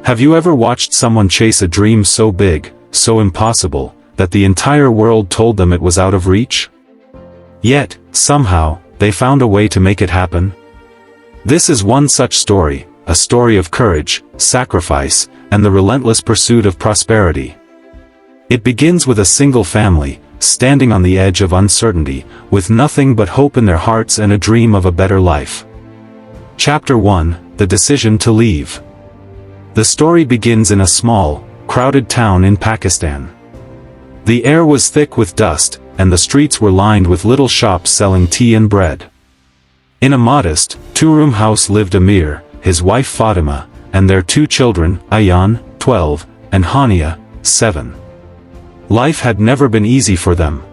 Have you ever watched someone chase a dream so big, so impossible, that the entire world told them it was out of reach? Yet, somehow, they found a way to make it happen? This is one such story, a story of courage, sacrifice, and the relentless pursuit of prosperity. It begins with a single family, standing on the edge of uncertainty, with nothing but hope in their hearts and a dream of a better life. Chapter 1: The Decision to Leave. The story begins in a small, crowded town in Pakistan. The air was thick with dust, and the streets were lined with little shops selling tea and bread. In a modest, two-room house lived Amir, his wife Fatima, and their two children, Ayan, 12, and Hania, 7. Life had never been easy for them.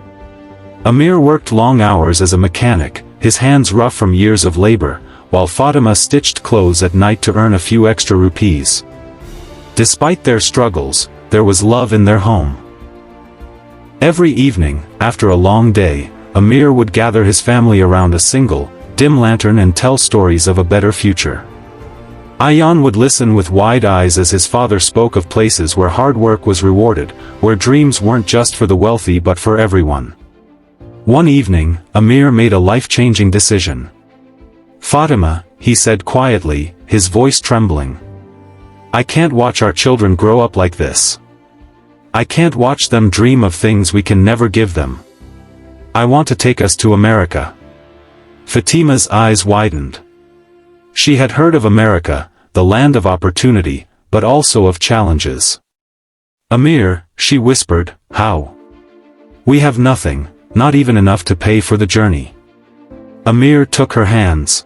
Amir worked long hours as a mechanic, his hands rough from years of labor, while Fatima stitched clothes at night to earn a few extra rupees. Despite their struggles, there was love in their home. Every evening, after a long day, Amir would gather his family around a single, dim lantern and tell stories of a better future. Ayan would listen with wide eyes as his father spoke of places where hard work was rewarded, where dreams weren't just for the wealthy but for everyone. One evening, Amir made a life-changing decision. "Fatima," he said quietly, his voice trembling. "I can't watch our children grow up like this. I can't watch them dream of things we can never give them. I want to take us to America." Fatima's eyes widened. She had heard of America, the land of opportunity, but also of challenges. "Amir," she whispered, "how? We have nothing, not even enough to pay for the journey." Amir took her hands.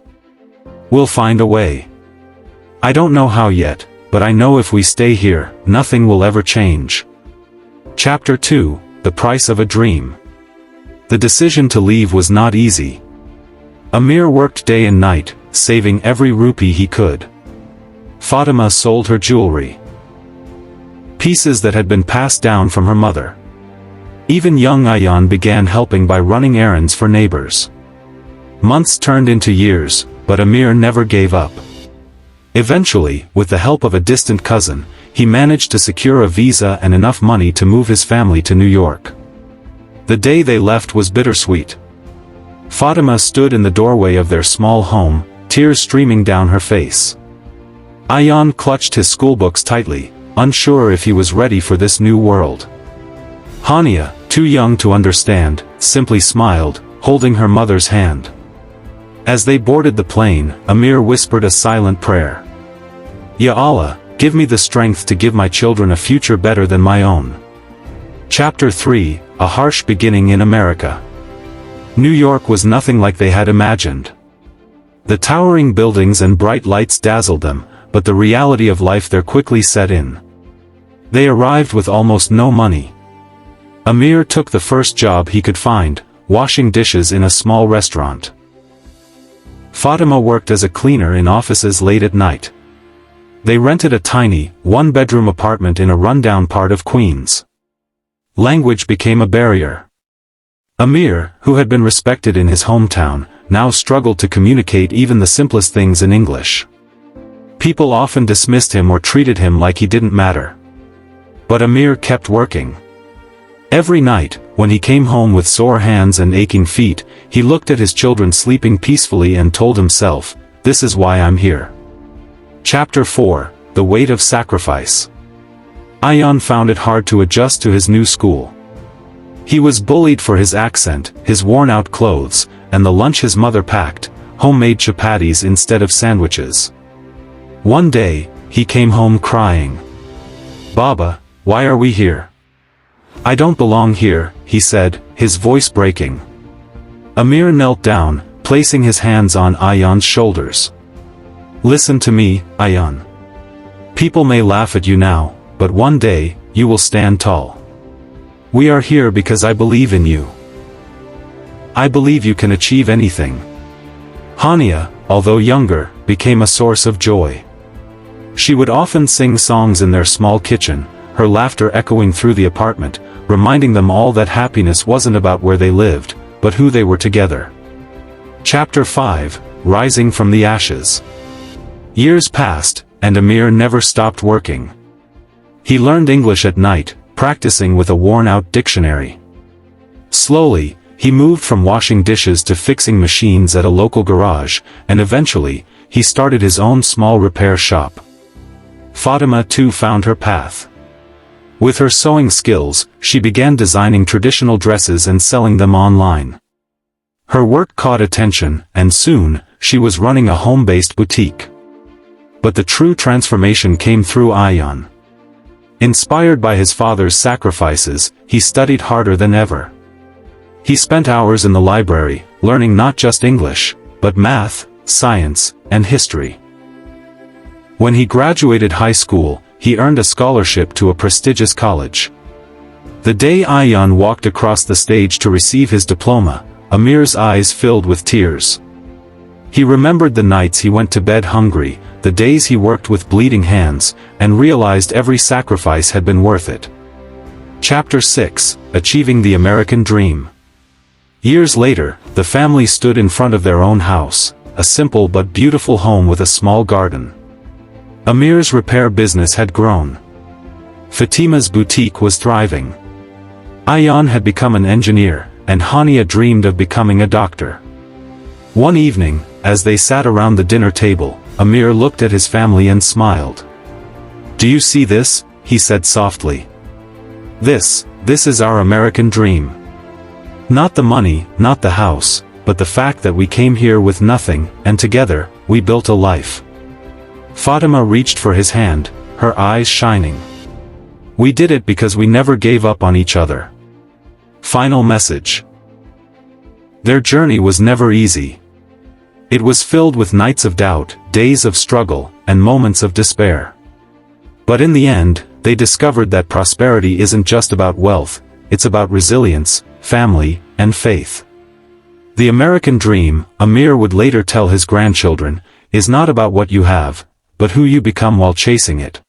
"We'll find a way. I don't know how yet, but I know if we stay here, nothing will ever change." Chapter 2: The Price of a Dream. The decision to leave was not easy. Amir worked day and night, saving every rupee he could. Fatima sold her jewelry, pieces that had been passed down from her mother. Even young Ayan began helping by running errands for neighbors. Months turned into years, but Amir never gave up. Eventually, with the help of a distant cousin, he managed to secure a visa and enough money to move his family to New York. The day they left was bittersweet. Fatima stood in the doorway of their small home, tears streaming down her face. Ayan clutched his schoolbooks tightly, unsure if he was ready for this new world. Hania, too young to understand, simply smiled, holding her mother's hand. As they boarded the plane, Amir whispered a silent prayer. "Ya Allah, give me the strength to give my children a future better than my own." Chapter 3: A Harsh Beginning in America. New York was nothing like they had imagined. The towering buildings and bright lights dazzled them, but the reality of life there quickly set in. They arrived with almost no money. Amir took the first job he could find, washing dishes in a small restaurant. Fatima worked as a cleaner in offices late at night. They rented a tiny, one-bedroom apartment in a rundown part of Queens. Language became a barrier. Amir, who had been respected in his hometown, now struggled to communicate even the simplest things in English. People often dismissed him or treated him like he didn't matter. But Amir kept working. Every night, when he came home with sore hands and aching feet, he looked at his children sleeping peacefully and told himself, "This is why I'm here." Chapter 4: The Weight of Sacrifice. Ayan found it hard to adjust to his new school. He was bullied for his accent, his worn-out clothes, and the lunch his mother packed, homemade chapatis instead of sandwiches. One day, he came home crying. "Baba, why are we here? I don't belong here," he said, his voice breaking. Amir knelt down, placing his hands on Ayan's shoulders. "Listen to me, Ayan. People may laugh at you now, but one day, you will stand tall. We are here because I believe in you. I believe you can achieve anything." Hania, although younger, became a source of joy. She would often sing songs in their small kitchen, her laughter echoing through the apartment, reminding them all that happiness wasn't about where they lived, but who they were together. Chapter 5: Rising from the Ashes. Years passed, and Amir never stopped working. He learned English at night, practicing with a worn-out dictionary. Slowly, he moved from washing dishes to fixing machines at a local garage, and eventually, he started his own small repair shop. Fatima too found her path. With her sewing skills, she began designing traditional dresses and selling them online. Her work caught attention, and soon, she was running a home-based boutique. But the true transformation came through Ayaan. Inspired by his father's sacrifices, he studied harder than ever. He spent hours in the library, learning not just English, but math, science, and history. When he graduated high school, he earned a scholarship to a prestigious college. The day Ayaan walked across the stage to receive his diploma, Amir's eyes filled with tears. He remembered the nights he went to bed hungry, the days he worked with bleeding hands, and realized every sacrifice had been worth it. Chapter 6: Achieving the American Dream. Years later, the family stood in front of their own house, a simple but beautiful home with a small garden. Amir's repair business had grown. Fatima's boutique was thriving. Ayaan had become an engineer, and Hania dreamed of becoming a doctor. One evening, as they sat around the dinner table, Amir looked at his family and smiled. "Do you see this?" he said softly. This is our American dream. Not the money, not the house, but the fact that we came here with nothing, and together, we built a life." Fatima reached for his hand, her eyes shining. "We did it because we never gave up on each other." Final message. Their journey was never easy. It was filled with nights of doubt, days of struggle, and moments of despair. But in the end, they discovered that prosperity isn't just about wealth, it's about resilience, family, and faith. The American dream, Amir would later tell his grandchildren, is not about what you have, but who you become while chasing it.